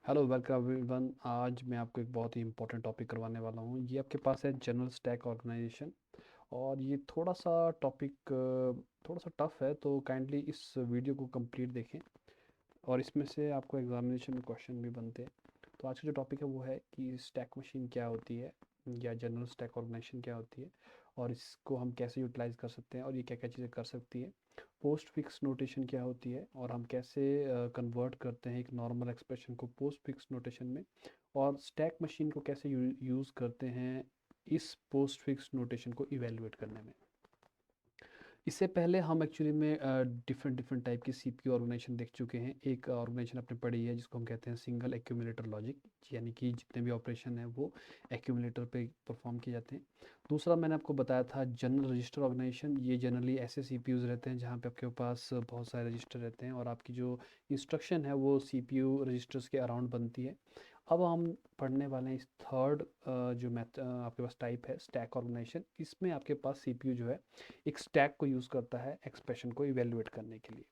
Hello welcome everyone. आज मैं आपको एक बहुत ही इंपॉर्टेंट टॉपिक करवाने वाला हूँ। ये आपके पास है जनरल स्टैक ऑर्गेनाइजेशन। और ये थोड़ा सा टॉपिक थोड़ा सा टफ है, तो काइंडली इस वीडियो को कंप्लीट देखें। और इसमें से आपको एग्जामिनेशन में क्वेश्चन भी बनते हैं। तो आज का जो टॉपिक है वो है कि स्टैक मशीन क्या होती है, या जनरल स्टैक ऑर्गेनाइजेशन क्या होती है, और इसको हम कैसे यूटिलाइज कर सकते हैं, और ये क्या क्या चीज़ें कर सकती है। पोस्ट फिक्स नोटेशन क्या होती है, और हम कैसे कन्वर्ट करते हैं एक नॉर्मल एक्सप्रेशन को पोस्ट फिक्स नोटेशन में, और स्टैक मशीन को कैसे यूज़ करते हैं इस पोस्ट फिक्स नोटेशन को इवेलुएट करने में। इससे पहले हम एक्चुअली में डिफरेंट डिफरेंट टाइप की सीपीयू ऑर्गेनाइजेशन देख चुके हैं। एक ऑर्गेनाइजेशन आपने पढ़ी है जिसको हम कहते हैं सिंगल एक्यूमुलेटर लॉजिक, यानी कि जितने भी ऑपरेशन हैं वो एक्यूमुलेटर पे परफॉर्म किए जाते हैं। दूसरा मैंने आपको बताया था जनरल रजिस्टर ऑर्गेनाइजेशन। ये जनरली ऐसे सीपीयूज रहते हैं जहाँ पे आपके पास बहुत सारे रजिस्टर रहते हैं, और आपकी जो इंस्ट्रक्शन है वो सीपीयू रजिस्टर्स के अराउंड बनती है। अब हम पढ़ने वाले हैं इस थर्ड जो मैथ आपके पास टाइप है स्टैक ऑर्गेनाइजेशन। इसमें आपके पास सीपीयू जो है एक स्टैक को यूज़ करता है एक्सप्रेशन को इवेलुएट करने के लिए।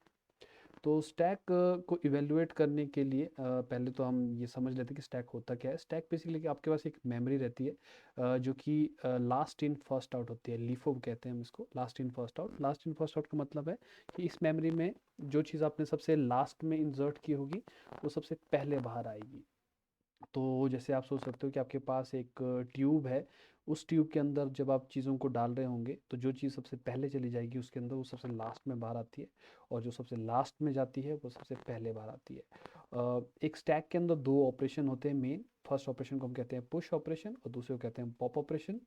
तो स्टैक को इवेलुएट करने के लिए पहले तो हम ये समझ लेते हैं कि स्टैक होता क्या है। स्टैक बेसिकली आपके पास एक मेमोरी रहती है, जो कि लास्ट इन फर्स्ट आउट होती है। लीफो कहते हैं हम इसको, last in first out. Last in first out का मतलब है कि इस मेमोरी में जो चीज़ आपने सबसे लास्ट में इंसर्ट की होगी वो सबसे पहले बाहर आएगी। तो जैसे आप सोच सकते हो कि आपके पास एक ट्यूब है। उस ट्यूब के अंदर जब आप चीज़ों को डाल रहे होंगे तो जो चीज़ सबसे पहले चली जाएगी उसके अंदर वो सबसे लास्ट में बाहर आती है, और जो सबसे लास्ट में जाती है वो सबसे पहले बाहर आती है। एक स्टैक के अंदर दो ऑपरेशन होते हैं मेन। फर्स्ट ऑपरेशन को हम कहते हैं पुश ऑपरेशन, और दूसरे को कहते हैं पॉप ऑपरेशन।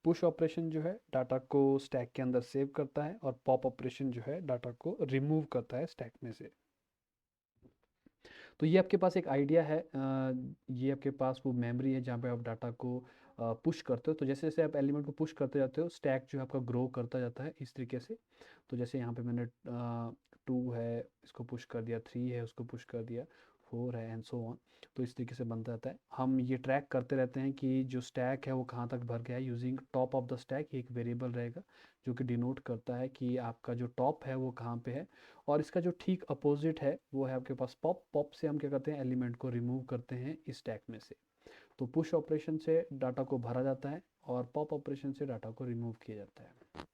पुश ऑपरेशन जो है डाटा को स्टैक के अंदर सेव करता है, और पॉप ऑपरेशन जो है डाटा को रिमूव करता है स्टैक में से। तो ये आपके पास एक आइडिया है। ये आपके पास वो मेमोरी है जहाँ पे आप डाटा को पुश करते हो। तो जैसे जैसे आप एलिमेंट को पुश करते जाते हो स्टैक जो है आपका ग्रो करता जाता है इस तरीके से। तो जैसे यहाँ पे मैंने 2 है इसको पुश कर दिया, 3 है उसको पुश कर दिया, 4 है एंड सो ऑन। तो इस तरीके से बनता रहता है। हम ये ट्रैक करते रहते हैं कि जो स्टैक है वो कहाँ तक भर गया है using top of the stack. एक वेरिएबल रहेगा जो कि डिनोट करता है कि आपका जो टॉप है वो कहाँ पे है। और इसका जो ठीक अपोजिट है वो है आपके पास पॉप। पॉप से हम क्या करते हैं, एलिमेंट को रिमूव करते हैं इस स्टैक में से। तो पुश ऑपरेशन से डाटा को भरा जाता है, और पॉप ऑपरेशन से डाटा को रिमूव किया जाता है।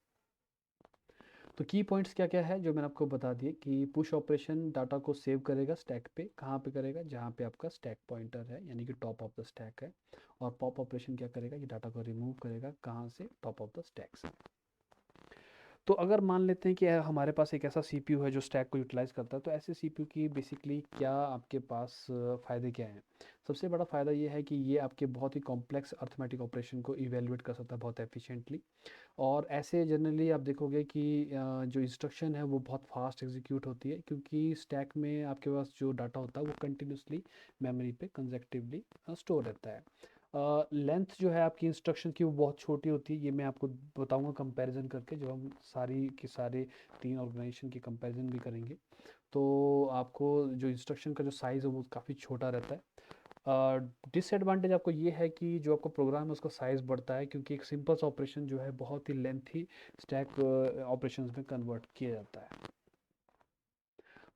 तो की पॉइंट्स क्या क्या है जो मैंने आपको बता दिए कि पुश ऑपरेशन डाटा को सेव करेगा स्टैक पे। कहाँ पे करेगा, जहाँ पे आपका स्टैक पॉइंटर है, यानी कि टॉप ऑफ द स्टैक है। और पॉप ऑपरेशन क्या करेगा कि डाटा को रिमूव करेगा कहाँ से, टॉप ऑफ द स्टैक से। तो अगर मान लेते हैं कि हमारे पास एक ऐसा सीपीयू है जो स्टैक को यूटिलाइज करता है, तो ऐसे सीपीयू की बेसिकली क्या आपके पास फ़ायदे क्या हैं। सबसे बड़ा फ़ायदा ये है कि ये आपके बहुत ही कॉम्प्लेक्स अर्थमेटिक ऑपरेशन को इवेलुएट कर सकता है बहुत एफिशिएंटली। और ऐसे जनरली आप देखोगे कि जो इंस्ट्रक्शन है वो बहुत फास्ट एग्जीक्यूट होती है, क्योंकि स्टैक में आपके पास जो डाटा होता है वो कंटिन्यूसली मेमोरी पे कंजेक्टिवली स्टोर रहता है। लेंथ जो है आपकी इंस्ट्रक्शन की वो बहुत छोटी होती है। ये मैं आपको बताऊंगा कंपैरिजन करके, जब हम सारी के सारे 3 ऑर्गेनाइजेशन की कंपैरिजन भी करेंगे। तो आपको जो इंस्ट्रक्शन का जो साइज़ है वो काफ़ी छोटा रहता है। डिसएडवांटेज आपको ये है कि जो आपका प्रोग्राम है उसका साइज़ बढ़ता है, क्योंकि एक सिंपल सा ऑपरेशन जो है बहुत ही लेंथी स्टैक ऑपरेशंस में कन्वर्ट किया जाता है।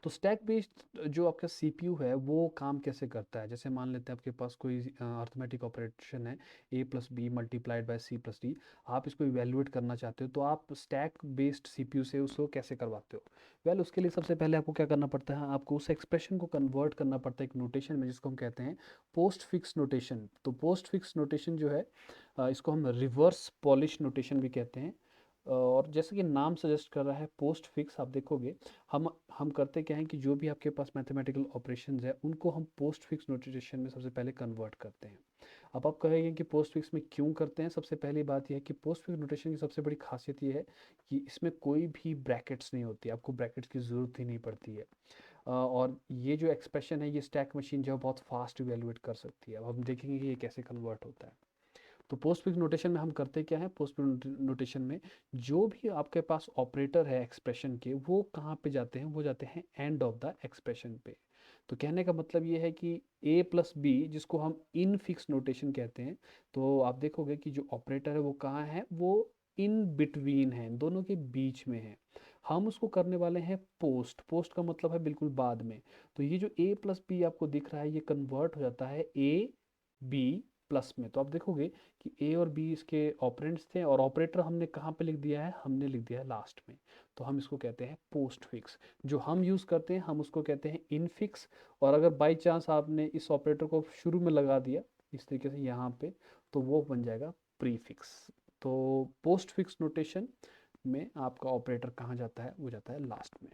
तो स्टैक बेस्ड जो आपका सीपीयू है वो काम कैसे करता है। जैसे मान लेते हैं आपके पास कोई अर्थमेटिक ऑपरेशन है, A plus B multiplied by C plus D. आप इसको इवेलुएट करना चाहते हो, तो आप स्टैक बेस्ड सीपीयू से उसको कैसे करवाते हो। उसके लिए सबसे पहले आपको क्या करना पड़ता है, आपको उस एक्सप्रेशन को कन्वर्ट करना पड़ता है एक नोटेशन में जिसको हम कहते हैं पोस्ट फिक्स नोटेशन। तो पोस्ट फिक्स नोटेशन जो है इसको हम रिवर्स पॉलिश नोटेशन भी कहते हैं। और जैसे कि नाम सजेस्ट कर रहा है पोस्ट फिक्स, आप देखोगे हम करते क्या हैं कि जो भी आपके पास मैथमेटिकल ऑपरेशंस है उनको हम पोस्ट फिक्स नोटेशन में सबसे पहले कन्वर्ट करते हैं। अब आप कहेंगे कि पोस्ट फिक्स में क्यों करते हैं। सबसे पहली बात यह है कि पोस्ट फिक्स नोटेशन की सबसे बड़ी खासियत ये है कि इसमें कोई भी ब्रैकेट्स नहीं होती, आपको ब्रैकेट्स की ज़रूरत ही नहीं पड़ती है। और ये जो एक्सप्रेशन है ये स्टैक मशीन जो है बहुत फास्ट इवेलुएट कर सकती है। अब हम देखेंगे कि ये कैसे कन्वर्ट होता है। तो पोस्ट फिक्स नोटेशन में हम करते क्या है, पोस्ट फिक्स नोटेशन में जो भी आपके पास ऑपरेटर है एक्सप्रेशन के वो कहाँ पे जाते हैं, वो जाते हैं एंड ऑफ द एक्सप्रेशन पे। तो कहने का मतलब ये है कि ए प्लस बी जिसको हम इन फिक्स नोटेशन कहते हैं, तो आप देखोगे कि जो ऑपरेटर है वो कहाँ है, वो इन बिटवीन है, दोनों के बीच में है। हम उसको करने वाले हैं पोस्ट। पोस्ट का मतलब है बिल्कुल बाद में। तो ये जो a प्लस बी आपको दिख रहा है ये कन्वर्ट हो जाता है a b प्लस में। तो आप देखोगे कि a और b इसके ऑपरेंड्स थे और ऑपरेटर हमने कहाँ पे लिख दिया है, हमने लिख दिया है लास्ट में। तो हम इसको कहते हैं पोस्ट फिक्स। जो हम यूज़ करते हैं हम उसको कहते हैं इन फिक्स। और अगर बाई चांस आपने इस ऑपरेटर को शुरू में लगा दिया इस तरीके से यहाँ पे, तो वो बन जाएगा प्री फिक्स। तो पोस्ट फिक्स नोटेशन में आपका ऑपरेटर कहाँ जाता है, वो जाता है लास्ट में।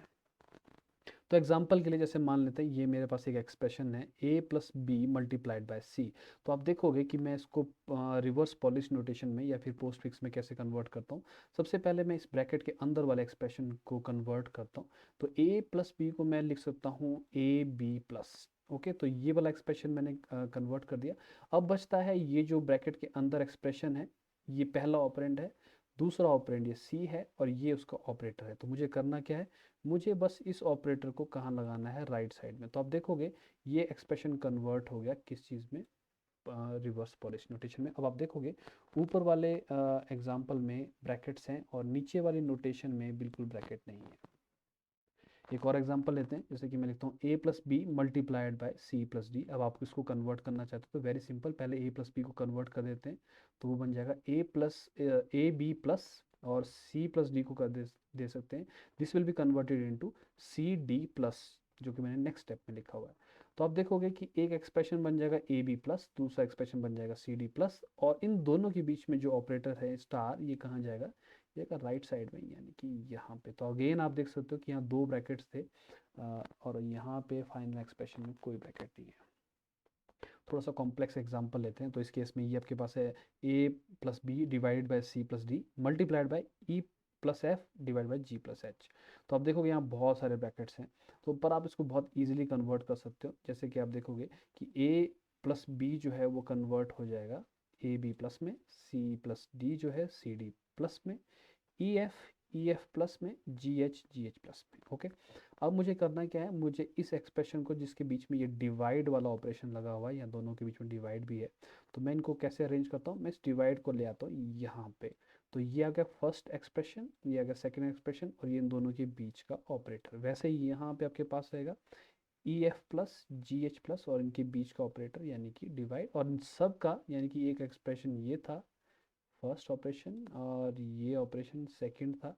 तो एग्जांपल के लिए जैसे मान लेते हैं ये मेरे पास एक एक्सप्रेशन है a plus B multiplied by C. तो आप देखोगे कि मैं इसको रिवर्स पॉलिश नोटेशन में या फिर पोस्ट फिक्स में कैसे कन्वर्ट करता हूँ। सबसे पहले मैं इस ब्रैकेट के अंदर वाले एक्सप्रेशन को कन्वर्ट करता हूँ। तो a प्लस बी को मैं लिख सकता हूँ a b प्लस। ओके, तो ये वाला एक्सप्रेशन मैंने कन्वर्ट कर दिया। अब बचता है ये जो ब्रैकेट के अंदर एक्सप्रेशन है, ये पहला ऑपरेंड है, दूसरा ऑपरेंड ये सी है और ये उसका ऑपरेटर है। तो मुझे करना क्या है, मुझे बस इस ऑपरेटर को कहाँ लगाना है, राइट साइड में। तो आप देखोगे ये एक्सप्रेशन कन्वर्ट हो गया किस चीज़ में, रिवर्स पॉलिश नोटेशन में। अब आप देखोगे ऊपर वाले एग्जाम्पल में ब्रैकेट्स हैं और नीचे वाली नोटेशन में बिल्कुल ब्रैकेट नहीं है। एक और एग्जांपल लेते हैं, जैसे कि मैं लिखता हूँ a plus B multiplied by C plus D. अब आप इसको कन्वर्ट करना चाहते हो तो वेरी सिंपल, पहले a प्लस बी को कन्वर्ट कर देते हैं। तो वो बन जाएगा ए बी प्लस और सी प्लस डी को कर दे सकते हैं। This will be converted into C D plus, जो कि मैंने नेक्स्ट स्टेप में लिखा हुआ है। तो आप देखोगे कि एक एक्सप्रेशन बन जाएगा ए बी प्लस, दूसरा एक्सप्रेशन बन जाएगा सी डी प्लस, और इन दोनों के बीच में जो ऑपरेटर है स्टार, ये कहाँ जाएगा, ये का राइट साइड में, यानी कि यहाँ पे। तो अगेन आप देख सकते हो कि यहाँ दो ब्रैकेट्स थे और यहाँ पे फाइनल एक्सप्रेशन में कोई ब्रैकेट नहीं है। थोड़ा सा कॉम्प्लेक्स एग्जांपल लेते हैं। तो इस केस में ये आपके पास है a plus B divided by C plus D multiplied by E plus F divide by G plus H. तो आप देखोगे यहाँ बहुत सारे ब्रैकेट्स हैं, तो पर आप इसको बहुत ईजिली कन्वर्ट कर सकते हो। जैसे कि आप देखोगे कि a प्लस बी जो है वो कन्वर्ट हो जाएगा ए बी प्लस में, सी प्लस डी जो है सी डी प्लस में, ई एफ प्लस में, जी एच प्लस में। ओके, अब मुझे करना क्या है, मुझे इस एक्सप्रेशन को जिसके बीच में ये डिवाइड वाला ऑपरेशन लगा हुआ है या दोनों के बीच में डिवाइड भी है, तो मैं इनको कैसे अरेंज करता हूँ, मैं इस डिवाइड को ले आता हूँ यहाँ पे। तो ये आ गया फर्स्ट एक्सप्रेशन, ये आ गया सेकेंड एक्सप्रेशन और ये इन दोनों के बीच का ऑपरेटर। वैसे ही यहाँ पे आपके पास रहेगा ई एफ प्लस जी एच प्लस और इनके बीच का ऑपरेटर यानी कि डिवाइड, और इन सब का यानी कि एक एक्सप्रेशन ये था फर्स्ट ऑपरेशन और ये ऑपरेशन सेकंड था,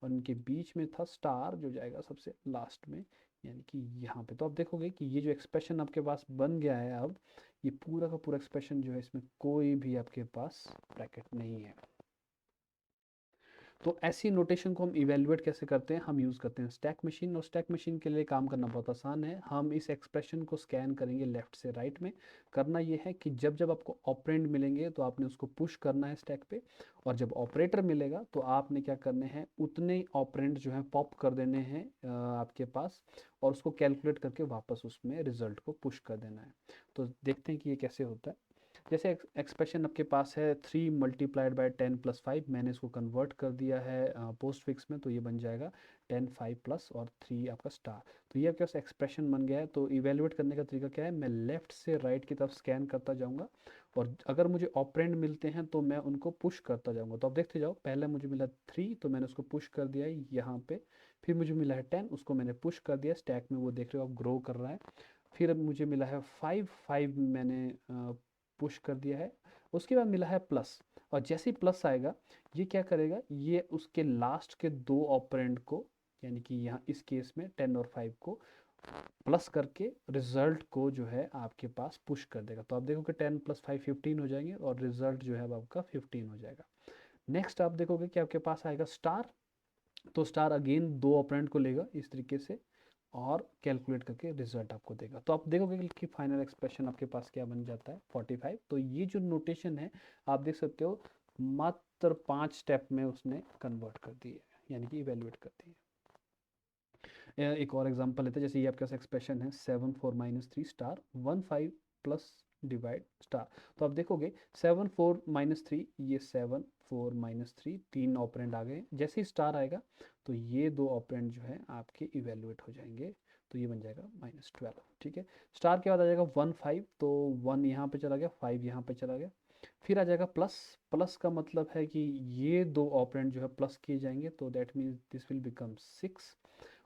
और इनके बीच में था स्टार जो जाएगा सबसे लास्ट में यानी कि यहाँ पे। तो आप देखोगे कि ये जो एक्सप्रेशन आपके पास बन गया है, अब ये पूरा का पूरा एक्सप्रेशन जो है इसमें कोई भी आपके पास ब्रैकेट नहीं है। तो ऐसी नोटेशन को हम इवेलुएट कैसे करते हैं, हम यूज़ करते हैं स्टैक मशीन। और स्टैक मशीन के लिए काम करना बहुत आसान है। हम इस एक्सप्रेशन को स्कैन करेंगे लेफ्ट से राइट में। करना ये है कि जब जब आपको ऑपरेंड मिलेंगे तो आपने उसको पुश करना है स्टैक पे, और जब ऑपरेटर मिलेगा तो आपने क्या करने हैं, उतने ऑपरेंड जो है पॉप कर देने हैं आपके पास, और उसको कैलकुलेट करके वापस उसमें रिजल्ट को पुश कर देना है। तो देखते हैं कि ये कैसे होता है। जैसे एक्सप्रेशन आपके पास है 3 मल्टीप्लाइड बाय 10 प्लस 5, मैंने इसको कन्वर्ट कर दिया है पोस्ट फिक्स में, तो ये बन जाएगा 10 5 प्लस और 3 आपका स्टार। तो ये आपके पास एक्सप्रेशन बन गया है। तो इवेलुएट करने का तरीका क्या है, मैं लेफ्ट से राइट की तरफ स्कैन करता जाऊँगा, और अगर मुझे ऑपरेंड मिलते हैं तो मैं उनको पुश करता जाऊँगा। तो आप देखते जाओ, पहले मुझे मिला 3 तो मैंने उसको पुश कर दिया है यहाँ पे, फिर मुझे मिला है 10 उसको मैंने पुश कर दिया, स्टैक में वो देख रहे हो आप ग्रो कर रहा है। फिर मुझे मिला है 5 5 मैंने पुश कर दिया है। उसके बाद मिला है प्लस, और जैसे ही प्लस आएगा ये क्या करेगा, ये उसके लास्ट के दो ऑपरेंड को यानी कि यहाँ इस केस में 10 और 5 को प्लस करके रिजल्ट को जो है आपके पास पुश कर देगा। तो आप देखोगे 10 प्लस 5 15 हो जाएंगे और रिजल्ट जो है अब आपका 15 हो जाएगा। नेक्स्ट आप देखोगे कि आपके पास आएगा स्टार। तो स्टार अगेन दो ऑपरेंड को लेगा इस तरीके से और कैलकुलेट करके रिजल्ट आपको देगा। तो आप देखोगे कि फाइनल एक्सप्रेशन आपके पास क्या बन जाता है 45। तो ये जो नोटेशन है आप देख सकते हो मात्र 5 स्टेप में उसने कन्वर्ट कर दी है, यानी कि इवेलुएट कर दी है। एक और एग्जांपल लेते हैं, जैसे ये आपके पास एक्सप्रेशन है 7 4 minus 3 star 1 5 plus divide star. तो आप देखोगे 7 4 माइनस 3, ये 7 4 माइनस 3 तीन ऑपरेंड आ गए। जैसे ही स्टार आएगा तो ये दो ऑपरेंड जो है आपके इवेलुएट हो जाएंगे, तो ये बन जाएगा -12। ठीक है, स्टार के बाद आ जाएगा 1 5, तो 1 यहाँ पे चला गया, 5 यहाँ पे चला गया। फिर आ जाएगा प्लस। प्लस का मतलब है कि ये दो ऑपरेंड जो है प्लस किए जाएंगे, तो that means this will become 6।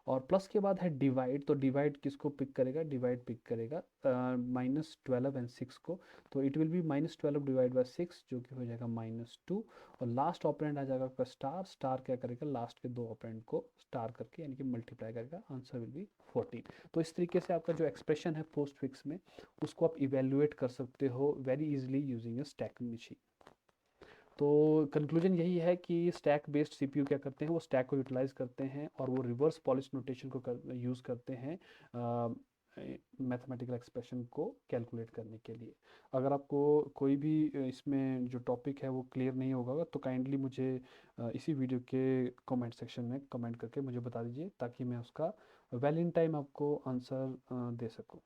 और प्लस के बाद है डिवाइड, तो डिवाइड किसको पिक करेगा, डिवाइड पिक करेगा -12 एंड 6 को। तो it will be -12 divide by 6 जो कि हो जाएगा -2। और लास्ट ऑपरेंड आ जाएगा आपका स्टार। स्टार क्या करेगा, लास्ट के दो ऑपरेंड को स्टार करके यानी कि मल्टीप्लाई करेगा, आंसर विल बी 14। तो इस तरीके से आपका जो एक्सप्रेशन है पोस्ट फिक्स में, उसको आप इवेल्युएट कर सकते हो वेरी इजीली यूजिंग ए स्टैक मशीन। तो कंक्लूजन यही है कि स्टैक बेस्ड सीपीयू क्या करते हैं, वो स्टैक को यूटिलाइज करते हैं और वो रिवर्स पॉलिश नोटेशन को यूज़ करते हैं मैथमेटिकल एक्सप्रेशन को कैलकुलेट करने के लिए। अगर आपको कोई भी इसमें जो टॉपिक है वो क्लियर नहीं होगा तो काइंडली मुझे इसी वीडियो के कमेंट सेक्शन में कमेंट करके मुझे बता दीजिए, ताकि मैं उसका वेल इन टाइम आपको आंसर दे सकूँ।